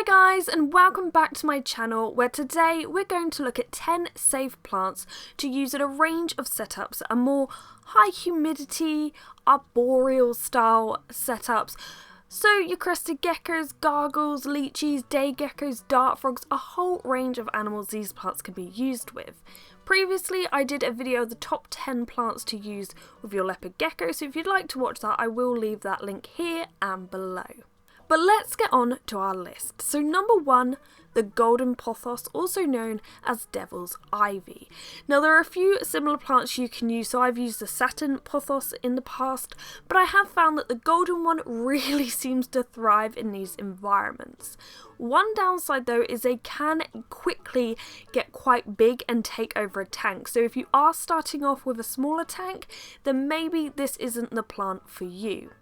Hi guys, and welcome back to my channel, where today we're going to look at 10 safe plants to use in a range of setups that are more high humidity, arboreal style setups. So your crested geckos, gargles, leeches, day geckos, dart frogs, a whole range of animals these plants can be used with. Previously I did a video of the top 10 plants to use with your leopard gecko, so if you'd like to watch that I will leave that link here and below. But let's get on to our list. So number 1, the golden pothos, also known as devil's ivy. Now there are a few similar plants you can use, so I've used the satin pothos in the past, but I have found that the golden one really seems to thrive in these environments. One downside though is they can quickly get quite big and take over a tank, so if you are starting off with a smaller tank, then maybe this isn't the plant for you.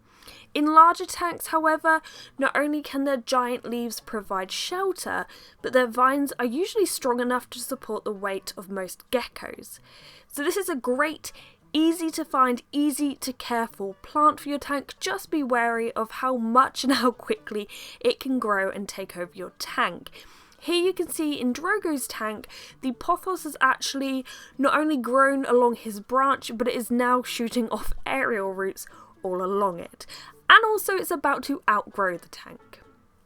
In larger tanks, however, not only can their giant leaves provide shelter, but their vines are usually strong enough to support the weight of most geckos. So this is a great, easy to find, easy to care for plant for your tank. Just be wary of how much and how quickly it can grow and take over your tank. Here you can see in Drogo's tank, the pothos has actually not only grown along his branch, but it is now shooting off aerial roots all along it. And also it's about to outgrow the tank.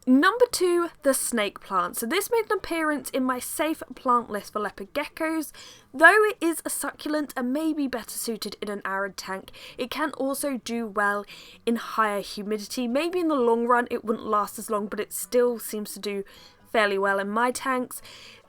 Number 2, the snake plant. So this made an appearance in my safe plant list for leopard geckos. Though it is a succulent and may be better suited in an arid tank, it can also do well in higher humidity. Maybe in the long run it wouldn't last as long, but it still seems to do fairly well in my tanks.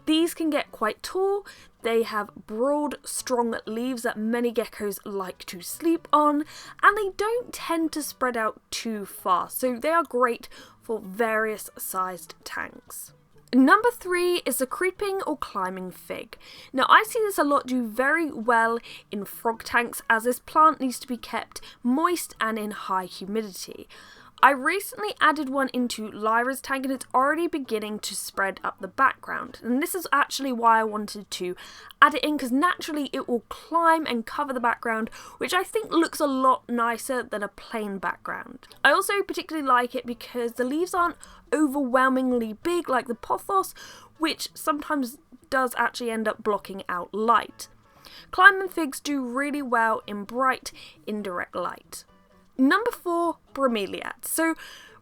These can get quite tall. They have broad, strong leaves that many geckos like to sleep on, and they don't tend to spread out too far, so they are great for various sized tanks. Number 3 is the creeping or climbing fig. Now I see this a lot do very well in frog tanks, as this plant needs to be kept moist and in high humidity. I recently added one into Lyra's tank and it's already beginning to spread up the background, and this is actually why I wanted to add it in, because naturally it will climb and cover the background, which I think looks a lot nicer than a plain background. I also particularly like it because the leaves aren't overwhelmingly big like the pothos, which sometimes does actually end up blocking out light. Climbing figs do really well in bright, indirect light. Number 4, bromeliads. So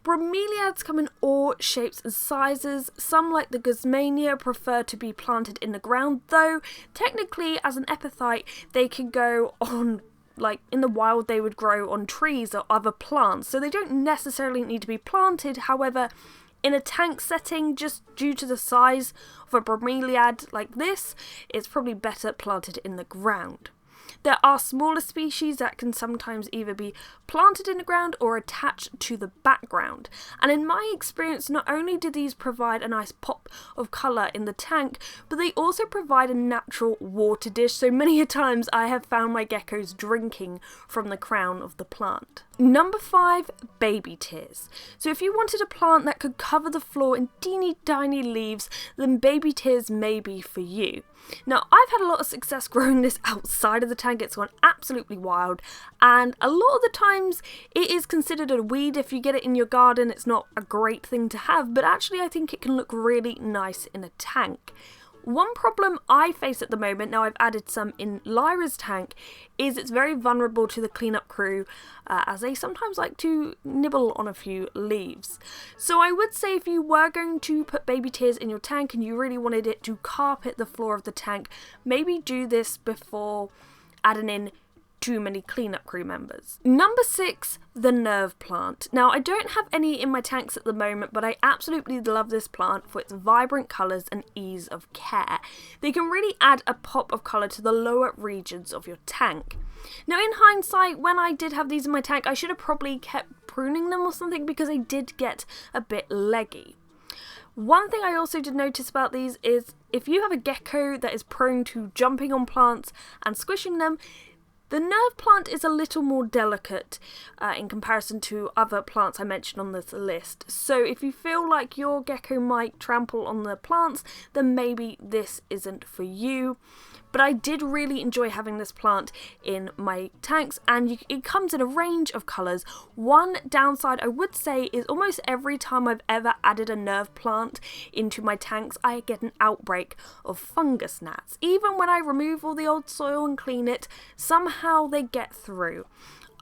bromeliads come in all shapes and sizes. Some, like the guzmania, prefer to be planted in the ground, though technically as an epiphyte they can go on, like in the wild they would grow on trees or other plants, so they don't necessarily need to be planted. However, in a tank setting, just due to the size of a bromeliad like this, it's probably better planted in the ground. There are smaller species that can sometimes either be planted in the ground or attached to the background. And in my experience, not only do these provide a nice pop of colour in the tank, but they also provide a natural water dish. So many a times I have found my geckos drinking from the crown of the plant. Number 5, baby tears. So if you wanted a plant that could cover the floor in teeny tiny leaves, then baby tears may be for you. Now I've had a lot of success growing this outside of the tank. It's gone absolutely wild, and a lot of the times it is considered a weed. If you get it in your garden, it's not a great thing to have, but actually I think it can look really nice in a tank. One problem I face at the moment, now I've added some in Lyra's tank, is it's very vulnerable to the cleanup crew, as they sometimes like to nibble on a few leaves. So I would say if you were going to put baby tears in your tank and you really wanted it to carpet the floor of the tank, maybe do this before adding in too many cleanup crew members. Number 6, the nerve plant. Now I don't have any in my tanks at the moment, but I absolutely love this plant for its vibrant colours and ease of care. They can really add a pop of colour to the lower regions of your tank. Now in hindsight, when I did have these in my tank, I should have probably kept pruning them or something, because they did get a bit leggy. One thing I also did notice about these is if you have a gecko that is prone to jumping on plants and squishing them, the nerve plant is a little more delicate in comparison to other plants I mentioned on this list. So if you feel like your gecko might trample on the plants, then maybe this isn't for you. but I did really enjoy having this plant in my tanks, and it comes in a range of colours. One downside I would say is almost every time I've ever added a nerve plant into my tanks, I get an outbreak of fungus gnats. Even when I remove all the old soil and clean it, somehow they get through.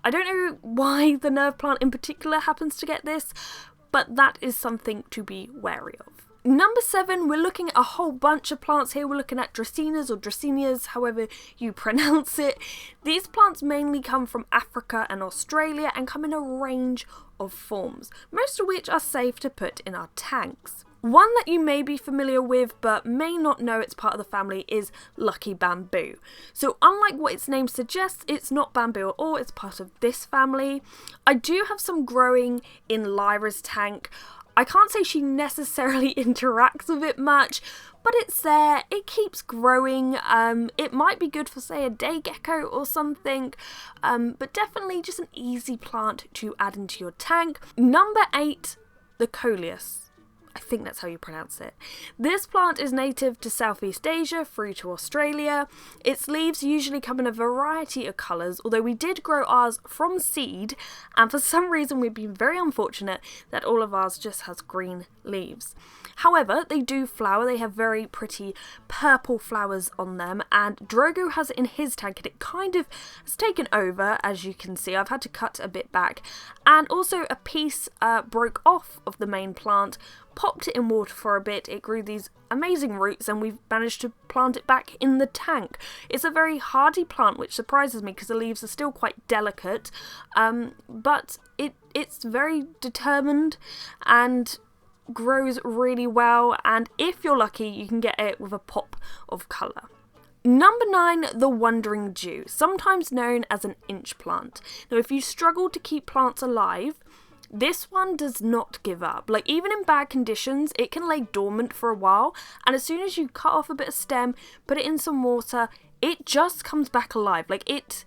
I don't know why the nerve plant in particular happens to get this, but that is something to be wary of. Number 7, we're looking at a whole bunch of plants here. We're looking at Dracaenas or Dracaenas, however you pronounce it. These plants mainly come from Africa and Australia and come in a range of forms, most of which are safe to put in our tanks. One that you may be familiar with but may not know it's part of the family is Lucky Bamboo. So unlike what its name suggests, it's not bamboo at all, it's part of this family. I do have some growing in Lyra's tank. I can't say she necessarily interacts with it much, but it's there, it keeps growing. It might be good for, say, a day gecko or something, but definitely just an easy plant to add into your tank. Number 8, the Coleus. I think that's how you pronounce it. This plant is native to Southeast Asia through to Australia. Its leaves usually come in a variety of colours, although we did grow ours from seed, and for some reason we've been very unfortunate that all of ours just has green leaves. However, they do flower. They have very pretty purple flowers on them, and Drogo has it in his tank and it kind of has taken over, as you can see. I've had to cut a bit back, and also a piece broke off of the main plant, popped it in water for a bit, it grew these amazing roots, and we've managed to plant it back in the tank. It's a very hardy plant, which surprises me because the leaves are still quite delicate, but it's very determined and grows really well, and if you're lucky you can get it with a pop of colour. Number 9, the Wandering Jew, sometimes known as an inch plant. Now if you struggle to keep plants alive, this one does not give up. Like, even in bad conditions, it can lay dormant for a while, and as soon as you cut off a bit of stem, put it in some water, it just comes back alive. Like, it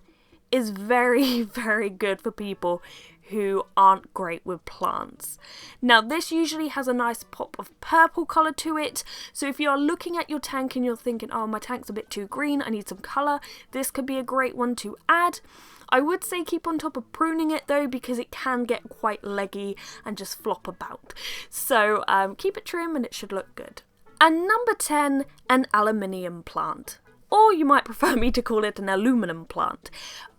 is very, very good for people who aren't great with plants. Now, this usually has a nice pop of purple colour to it, so if you're looking at your tank and you're thinking, oh, my tank's a bit too green, I need some colour, this could be a great one to add. I would say keep on top of pruning it though, because it can get quite leggy and just flop about. So keep it trim and it should look good. And number 10, an aluminium plant. Or you might prefer me to call it an aluminum plant.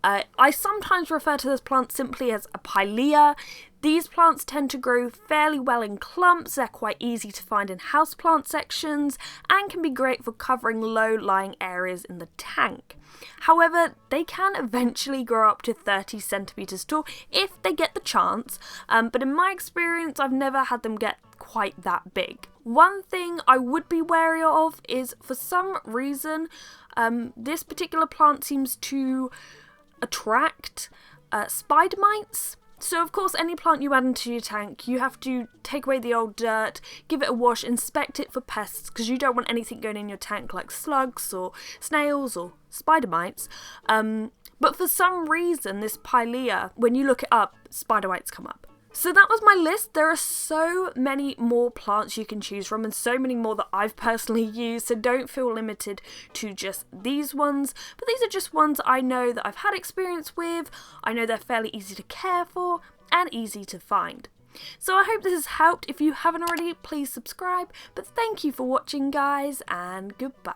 I sometimes refer to this plant simply as a pilea. These plants tend to grow fairly well in clumps, they're quite easy to find in houseplant sections, and can be great for covering low-lying areas in the tank. However, they can eventually grow up to 30 centimetres tall if they get the chance, but in my experience I've never had them get quite that big. One thing I would be wary of is, for some reason, this particular plant seems to attract spider mites. So of course any plant you add into your tank, you have to take away the old dirt, give it a wash, inspect it for pests, because you don't want anything going in your tank like slugs or snails or spider mites. But for some reason this pilea, when you look it up, spider mites come up. So that was my list. There are so many more plants you can choose from, and so many more that I've personally used, so don't feel limited to just these ones. But these are just ones I know that I've had experience with, I know they're fairly easy to care for, and easy to find. So I hope this has helped. If you haven't already, please subscribe. But thank you for watching, guys, and goodbye.